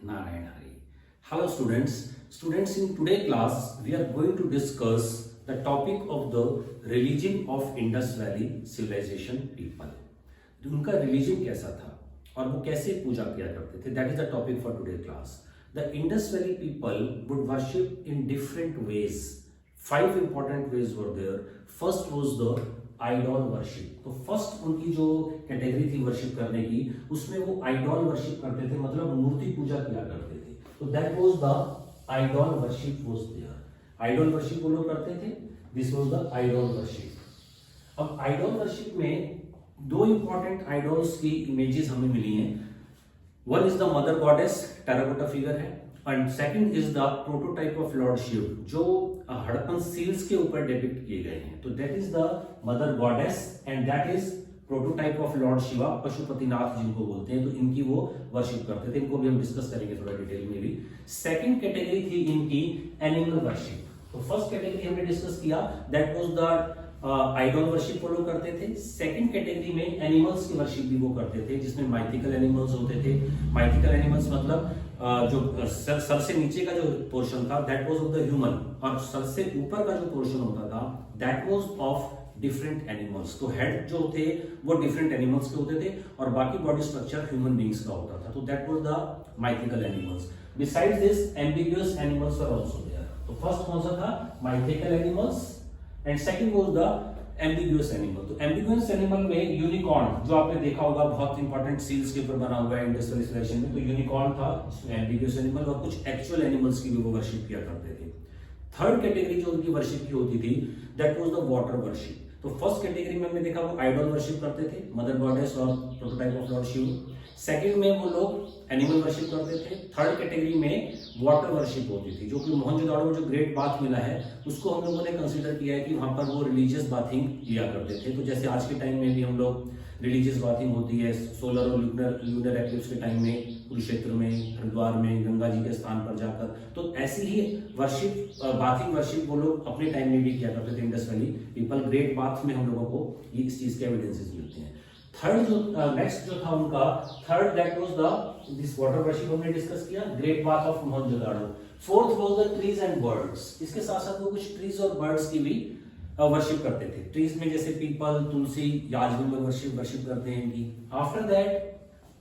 Narayan Hari. Hello students. Students, in today's class we are going to discuss the topic of the religion of Indus Valley civilization people. उनका religion कैसा था और वो कैसे पूजा किया करते थे, that is the topic for today class. The Indus valley people would worship in different veg. 5 important ways were there. First was the idol worship. तो फर्स्ट उनकी जो कैटेगरी थी वर्शिप करने की, उसमें वो आइडॉल वर्शिप करते थे, मतलब मूर्ति पूजा किया करते थे. तो that was the idol worship was there. Idol worship वो लोग करते थे. This was the idol worship. अब आइडॉल वर्शिप में 2 इंपॉर्टेंट आइडॉल्स की इमेजेस हमें मिली हैं. One is the mother goddess, terracotta figure है, and second is the prototype of lord Shiva, जो हड़प्पन सील्स के ऊपर डिपिक्ट किए गए हैं. तो that is the mother goddess and that is prototype of Lord Shiva, Pashupatinath जिनको बोलते हैं. तो इनकी वो वर्शिप करते थे. इनको भी हम डिस्कस करेंगे थोड़ा डिटेल में भी. सेकंड कैटेगरी थी इनकी एनिमल वर्शिप. तो फर्स्ट कैटेगरी हमने डिस्कस किया, that was the idol worship follow करते थे. सेकंड कैटेगरी में एनिमल्स की वर्शिप भी वो करते थे, जिसमें माइथिकल एनिमल्स होते थे. माइथिकल एनिमल्स मतलब जो सर से नीचे का जो पोर्शन था that was of the human, और सर से ऊपर का जो पोर्शन होता था that was of different animals. तो हेड जो थे वो डिफरेंट एनिमल्स के होते थे और बाकी बॉडी स्ट्रक्चर ह्यूमन बींग्स का होता था. तो that was the mythical animals. Besides this ambiguous animals were also there. तो फर्स्ट कौन सा था? Mythical animals, and second was the ambiguous animal. तो एम्बिगुअस एनिमल में यूनिकॉर्न, जो आपने देखा होगा बहुत इंपॉर्टेंट सील्स के ऊपर बना हुआ है इंडस वैली सिविलाइजेशन में. तो यूनिकॉर्न था इसमें एम्बिगुअस एनिमल, और कुछ एक्चुअल एनिमल्स की भी वो वर्शिप किया करते थे. थर्ड कैटेगरी जो उनकी वर्शिप की होती थी that was the water worship. तो फर्स्ट कैटेगरी में हमने देखा वो आइडॉल वर्शिप करते थे, मदर गॉडेस और prototype of lord Shiva. Second में वो लोग एनिमल वर्शिप करते थे. थर्ड कैटेगरी में वाटर वर्शिप होती थी, जो कि मोहनजोदाड़ो में जो ग्रेट बाथ मिला है उसको हम लोगों ने कंसीडर किया है कि वहां पर वो रिलीजियस बाथिंग किया करते थे. तो जैसे आज के टाइम में भी हम लोग रिलीजियस बाथिंग होती है सोलर और ल्यूनर एक्लिप्स के टाइम में कुरुक्षेत्र में, हरिद्वार में, गंगा जी के स्थान पर जाकर. तो ऐसी ही वर्शिप, बाथिंग वर्शिप वो लोग अपने टाइम में भी किया करते थे Indus valley people. Great bath में हम लोगों को इस चीज के एविडेंसेस मिलते हैं. थर्ड जो नेक्स्ट जो था उनका third that was the this water worship हमने डिस्कस किया, great bath of Mohenjodaro. Fourth was the trees and birds. इसके साथ साथ वो कुछ ट्रीज और बर्ड्स की भी वर्शिप करते थे. ट्रीज में जैसे पीपल, तुलसी, याजवन लोग वर्शिप करते हैं इनकी. आफ्टर दैट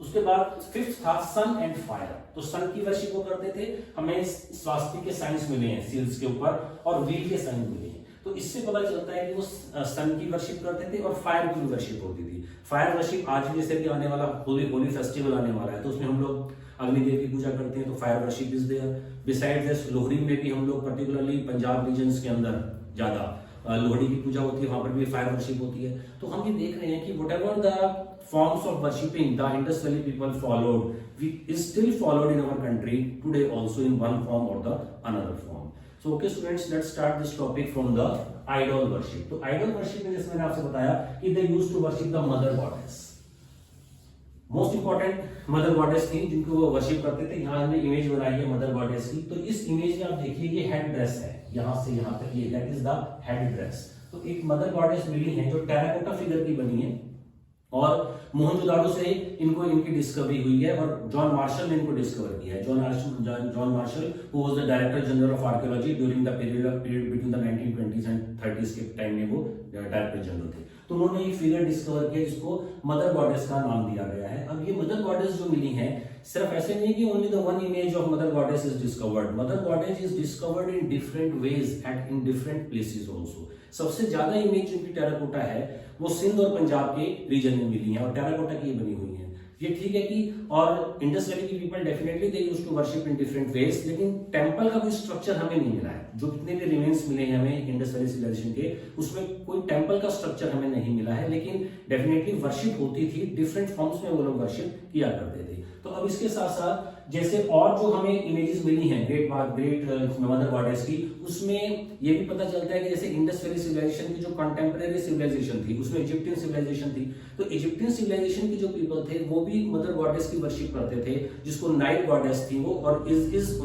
उसके बाद फिफ्थ था सन एंड फायर. तो सन की वर्शिप वो करते थे. हमें स्वास्तिक के साइंस मिले हैं सील्स के ऊपर और व्हील के साइन मिले हैं. तो इससे पता चलता है कि वो सन की वर्शिप करते थे और फायर की भी वर्शिप होती थी. फायर वर्शिप आज भी, जैसे कि आने वाला होली फेस्टिवल आने वाला है तो उसमें हम लोग अग्निदेव की पूजा करते हैं, तो fire worship is there. Beside this Lohri में भी हम लोग पर्टिकुलरली पंजाब रीजन्स के अंदर ज्यादा लोहड़ी की पूजा होती है, वहां पर भी फायर वर्शिप होती है. तो हम ये देख रहे हैं कि whatever the forms of worshipping the Indus Valley people followed is still followed in our country today also in one form or the another form. So okay students, let's start this topic from the idol worship. तो idol worship में जैसे मैंने आपसे बताया कि they used to worship the mother goddess. Most important mother goddess थी जिनको वो वर्शिप करते थे. यहाँ हमने इमेज बनाई है मदर गॉडेस की. तो इस इमेज में आप देखिए ये हेड ड्रेस है, यहाँ से यहाँ तक ये that is the head dress. तो एक मदर गॉडेस मिली है जो टेराकोटा फिगर की बनी है, और मोहनजोदाड़ो से इनको इनकी डिस्कवरी हुई है और जॉन मार्शल ने इनको डिस्कवर किया है. John Marshall who was the director general of archaeology during the period between the 1920s and 30s के टाइम में वो डायरेक्टर जनरल थे. तो उन्होंने ये फिगर डिस्कवर किया जिसको मदर गॉडेस का नाम दिया गया है. अब ये मदर गॉडेस जो मिली है सिर्फ ऐसे नहीं कि only the one image of mother goddess is discovered. Mother goddess is discovered in different ways at in different places also. सबसे ज्यादा इमेज जिनकी टेराकोटा है वो सिंध और पंजाब के रीजन में मिली है और टेराकोटा की बनी हुई है. ये ठीक है कि और इंडस वैली की people definitely they used to worship in different ways, लेकिन टेंपल का कोई स्ट्रक्चर हमें नहीं मिला है. जो कितने भी रिमेन्स मिले हैं हमें इंडस वैली सिविलाइजेशन के, उसमें कोई टेंपल का स्ट्रक्चर हमें नहीं मिला है, लेकिन डेफिनेटली वर्शिप होती थी. डिफरेंट फॉर्म्स में वो लोग वर्शिप किया करते थे. तो अब इसके साथ साथ जैसे और जो हमें इमेजेस मिली हैं ग्रेट मदर गॉडेस की, उसमें ये भी पता चलता है कि जैसे इंडस वैली सिविलाइजेशन की जो कंटेम्परेरी सिविलाइजेशन थी उसमें इजिप्टियन सिविलाइजेशन थी. तो इजिप्टियन सिविलाइजेशन के जो पीपल थे वो भी मदर गॉडेस की वर्शिप करते थे, जिसको नाइट गॉडेस थी वो, और इज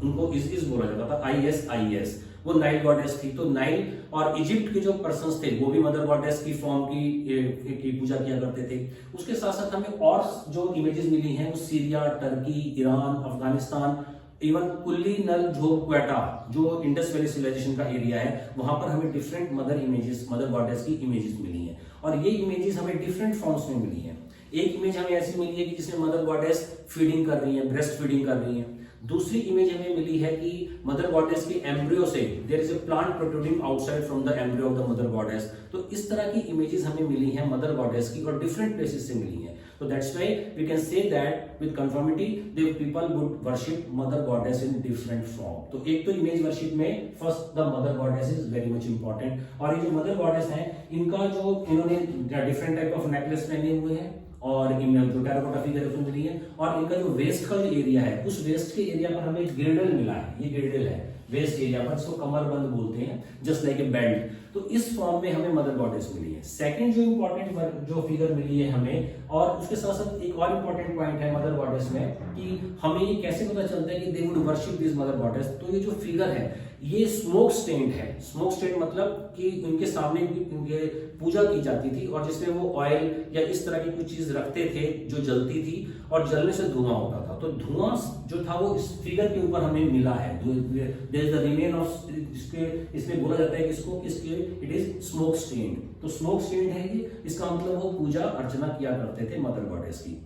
उनको इज बोला जाता था, ISIS. वो नाइल गॉडेस थी। तो नाइल और इजिप्ट के जो पर्सन्स थे वो भी मदर गॉडेस की फॉर्म की पूजा किया करते थे। उसके साथ साथ हमें और जो इमेजेस मिली हैं वो Syria, Turkey, Iran, Afghanistan, even कुल्ली नल झोब क्वेटा जो इंडस वैली सिविलाइजेशन का एरिया है, वहां पर हमें डिफरेंट मदर गॉडेस की इमेजेस मिली हैं। और ये इमेजेस हमें डिफरेंट फॉर्म्स में मिली हैं। एक इमेज हमें ऐसी मिली है कि जिसमें मदर गॉडेस फीडिंग कर रही है, ब्रेस्ट फीडिंग कर रही है। दूसरी इमेज हमें मिली है कि मदर गॉडेस के एम्ब्रियो से there is a plant protruding outside from the embryo of the mother goddess. तो इस तरह की इमेजेस हमें मिली हैं मदर गॉडेस की और डिफरेंट प्लेसेस से मिली हैं। So that's why we can say that with conformity the people would worship mother goddess in different form. तो एक तो इमेज वर्शिप में first the mother goddess is very much important. और ये जो मदर गॉडेस हैं इनका जो इन्होंने डिफरेंट टाइप ऑफ नेकलेस पहने हुए हैं और इनमें जो टेराकोटा फिगर मिली है और इनका जो वेस्ट का जो एरिया है उस वेस्ट के एरिया पर हमें गिर्डल मिला है। ये गिर्डल है वेस्ट एरिया पर, इसको कमरबंद बोलते हैं, जस्ट लाइक ए बेल्ट। तो इस फॉर्म में हमें मदर गॉडेस मिली है। सेकंड जो इंपॉर्टेंट जो फिगर मिली है हमें, और उसके साथ साथ एक और इंपॉर्टेंट पॉइंट है मदर गॉडेस में कि हमें ये कैसे पता चलता है कि they would worship this mother goddess. तो ये जो फिगर है ये स्मोक स्टेन्ड है। स्मोक स्टेन्ड मतलब कि उनके सामने उनके पूजा की जाती थी और जिसमें वो ऑयल या इस तरह की कुछ चीज रखते थे जो जलती थी और जलने से धुआं होता था। तो धुआं जो था वो इस फिगर के ऊपर हमें मिला है। There is the remain of इसमें बोला जाता है कि इसके इट इज स्मोक स्टेन्ड। तो स्मोक स्टेन्ड है ये, इसका मतलब वो पूजा अर्चना किया करते थे मदर गॉडेस की।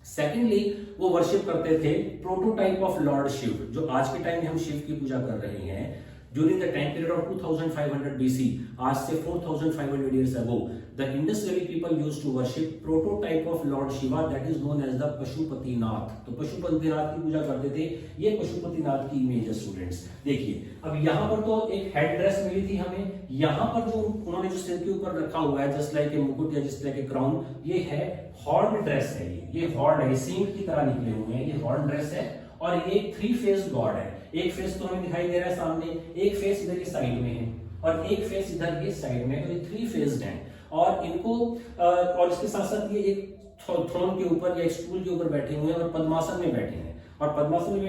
सेकेंडली वो वर्शिप करते थे प्रोटोटाइप ऑफ लॉर्ड शिव। जो आज के टाइम में हम शिव की पूजा कर रहे हैं, during the time period of 2500 BC, आज से 4500 years ago, the Indus Valley people used to worship prototype of Lord Shiva that is known as the Pashupatinath. तो पशुपतिनाथ की पूजा करते थे। ये पशुपतिनाथ की इमेज है स्टूडेंट्स। देखिए अब यहाँ पर तो एक हेड ड्रेस मिली थी हमें, यहाँ पर जो उन्होंने जो सिर के ऊपर रखा हुआ है जस्ट लाइक ए मुकुट या जस्ट लाइक ए क्राउन, ये है हॉर्न ड्रेस है। ये हॉर्न है, सींग की तरह निकले हुए हैं, ये हॉर्न ड्रेस है। और ये 3 फेस गॉड है। एक फेस तो हमें दिखाई दे रहा है सामने, एक फेस इधर के साइड में है और एक फेस इधर के साइड में है। तो ये 3 फेस्ड हैं और इनको और इसके साथ साथ ये एक थ्रोन के ऊपर या एक स्टूल के ऊपर बैठे हुए हैं और पद्मासन में बैठे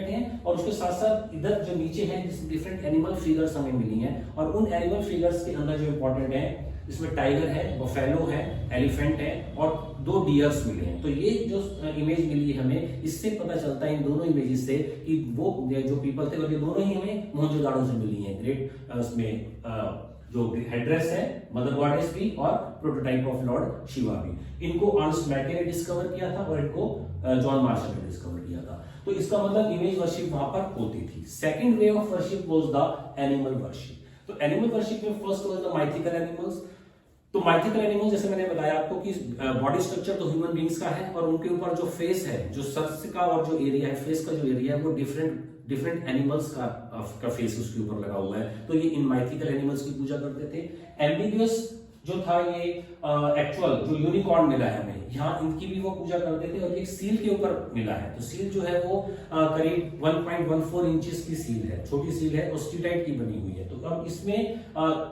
हैं और उसके साथ साथ इधर जो नीचे है डिफरेंट एनिमल फिगर्स हमें मिली हैं। और उन एनिमल फिगर्स के अंदर जो इंपॉर्टेंट है इसमें टाइगर है, बफेलो है, एलिफेंट है और 2 डियर्स मिले हैं। तो ये जो इमेज मिली है हमें, इससे पता चलता है इन दोनों इमेजेस से कि वो जो पीपल थे वो ये दोनों ही हमें मोहनजोदाड़ो से मिली हैं। ग्रेट उसमें जो हेड्रेस है मदर गॉडेस भी और प्रोटोटाइप ऑफ लॉर्ड शिवा भी। इनको अर्नस्ट मैके ने डिस्कवर किया था और इनको जॉन मार्शल ने डिस्कवर किया था। तो इसका मतलब इमेज वर्शिप वहां पर होती थी। Second way of worship was the animal worship. तो एनिमल वर्शिप में first was the mythical animals. तो माइथिकल एनिमल्स जैसे मैंने बताया आपको कि बॉडी स्ट्रक्चर तो ह्यूमन बींग्स का है और उनके ऊपर जो फेस है, जो सर का और जो एरिया है फेस का जो एरिया है वो डिफरेंट एनिमल्स का फेस उसके ऊपर लगा हुआ है। तो ये इन माइथिकल एनिमल्स की पूजा करते थे। एम्बिगुअस जो था ये एक्चुअल जो यूनिकॉर्न मिला है हमें, यहाँ इनकी भी वो पूजा करते थे। और एक सील के ऊपर मिला है, तो सील जो है वो करीब 1.14 इंचेस की सील है, छोटी सील है, ऑस्टिटाइट की बनी हुई है। तो अब इसमें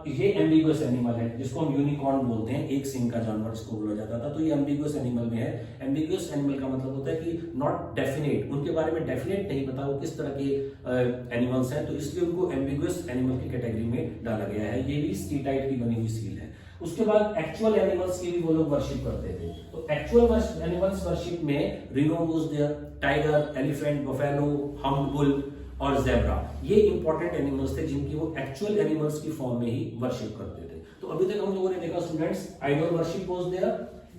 ये एम्बिगुअस एनिमल है जिसको हम यूनिकॉर्न बोलते हैं, एक सिंग का जानवर इसको बोला जाता था। तो ये एम्बिगुअस एनिमल में है। एम्बिगुअस एनिमल का मतलब होता है कि नॉट डेफिनेट, उनके बारे में डेफिनेट नहीं पता वो किस तरह के एनिमल्स हैं, तो इसलिए उनको एम्बिगुअस एनिमल की कैटेगरी में डाला गया है। ये भी स्टीटाइट की बनी हुई सील है। उसके बाद एक्चुअल एनिमल्स की भी वो लोग वर्शिप करते थे। तो एक्चुअल एनिमल्स वर्शिप में rhino was there, tiger, elephant, buffalo, humped bull और ज़ेब्रा, ये इंपॉर्टेंट एनिमल्स थे जिनकी वो एक्चुअल एनिमल्स की फॉर्म में ही वर्शिप करते थे। तो अभी तक हम लोगों ने देखा students, idol worship was there,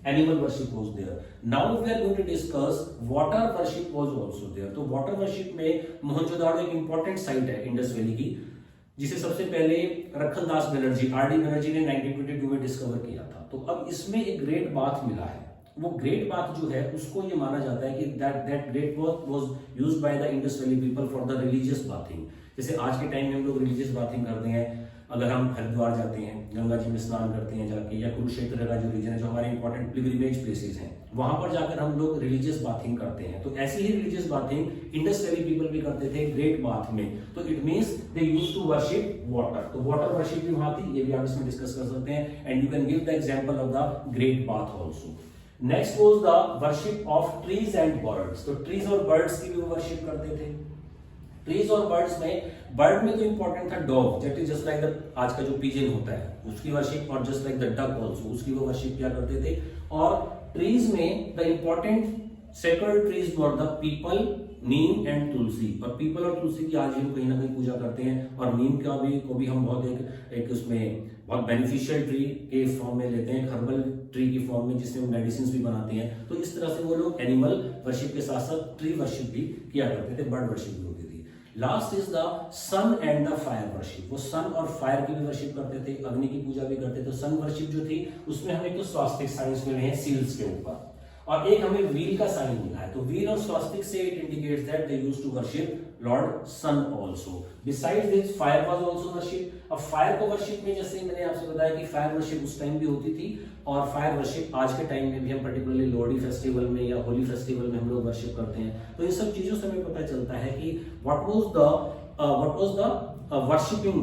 animal worship was there. Now we are going to discuss water worship was also there. तो वाटर वर्शिप में मोहनजोदाड़ो एक इंपॉर्टेंट साइट है इंडस वैली की, जिसे सबसे पहले रखनदास बनर्जी, आरडी बनर्जी ने 1922 में डिस्कवर किया था। तो अब इसमें एक ग्रेट बाथ मिला है। वो ग्रेट बाथ जो है उसको ये माना जाता है कि that great bath was used by the Indus valley people for the religious bathing. जैसे आज के टाइम में हम लोग रिलीजियस बाथिंग करते हैं, अगर हम हरिद्वार जाते हैं, गंगा जी में स्नान करते हैं जाके, या कुरुक्षेत्र का जो रीजन है, जो हमारे इंपॉर्टेंट पिलग्रिमेज प्लेसेस हैं, वहां पर जाकर हम लोग रिलीजियस बाथिंग करते हैं। तो ऐसी ही religious bathing Indus valley people भी करते थे ग्रेट बाथ में। तो it means they used to worship water. तो वाटर वर्शिप भी वहां थी, ये भी आप इसमें डिस्कस कर सकते हैं। And you can give the example of the great bath also. Next was the worship of trees and birds. तो ट्रीज और बर्ड्स की भी वो वर्शिप करते थे। ट्रीज और बर्ड्स में, बर्ड में तो इंपॉर्टेंट था dog, that is just like the आज का जो पिजन होता है उसकी वर्शिप, और just like the duck also उसकी वो वर्शिप किया करते थे। और ट्रीज में the important sacred trees were the peepal, neem and tulsi. और पीपल और तुलसी की आज हम कहीं ना कहीं पूजा करते हैं, और नीम का भी को भी हम बहुत एक उसमें बहुत बेनिफिशियल ट्री के फॉर्म में लेते हैं, हर्बल ट्री की फॉर्म में, जिसमें मेडिसिन भी बनाते हैं। तो इस तरह से वो लोग एनिमल वर्शिप के साथ साथ ट्री वर्शिप भी किया करते थे, बर्ड वर्शिप भी होती थी। Last is the sun and the fire worship. वो सन और फायर की भी वर्शिप करते थे, अग्नि की पूजा भी करते थे। तो सन वर्शिप जो थी उसमें हमें कुछ स्वास्तिक साइंस मिले हैं सील्स के ऊपर, और एक हमें व्हील का साइन मिला है। तो व्हील और स्वास्तिक से it indicates that they used to worship lord sun also. Besides this fire was also worship. अब फायर को वर्शिप में, जैसे मैंने आपसे बताया कि फायर वर्शिप उस टाइम भी होती थी, और फायर वर्शिप आज के टाइम में भी हम पर्टिकुलरली लोहड़ी फेस्टिवल में या होली फेस्टिवल में हम लोग वर्शिप करते हैं। तो इन सब चीजों से हमें पता चलता है कि what was the worshipping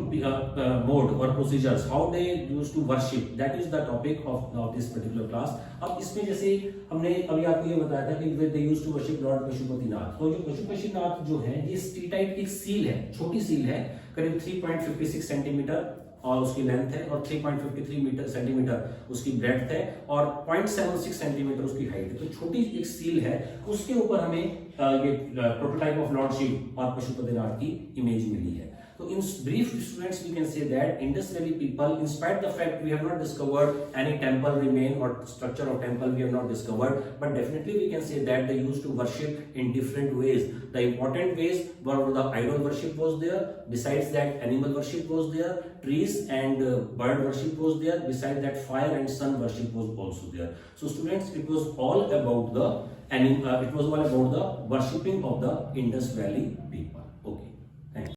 mode or procedures, how they used to worship, that is the topic of this particular class। अब इसमें जैसे हमने अभी आपको ये बताया था कि they used to worship Lord Pashupatinath. तो जो पशुपतिनाथ जो है ये टी टाइप की सील है, छोटी सील है, करीब 3.56 सेंटीमीटर और उसकी लेंथ है, और 3.53 सेंटीमीटर उसकी ब्रेड्थ है, और 0.76 सेंटीमीटर उसकी हाइट है। तो छोटी एक सील है, उसके ऊपर हमें ये प्रोटोटाइप ऑफ लॉर्ड शिव और पशुपतिनाथ की इमेज मिली है। So in brief, students, we can say that Indus Valley people, in spite of the fact we have not discovered any temple remain or structure of temple we have not discovered, but definitely we can say that they used to worship in different ways. The important ways were the idol worship was there. Besides that, animal worship was there. Trees and bird worship was there. Besides that, fire and sun worship was also there. So students, it was all about the worshipping of the Indus Valley people.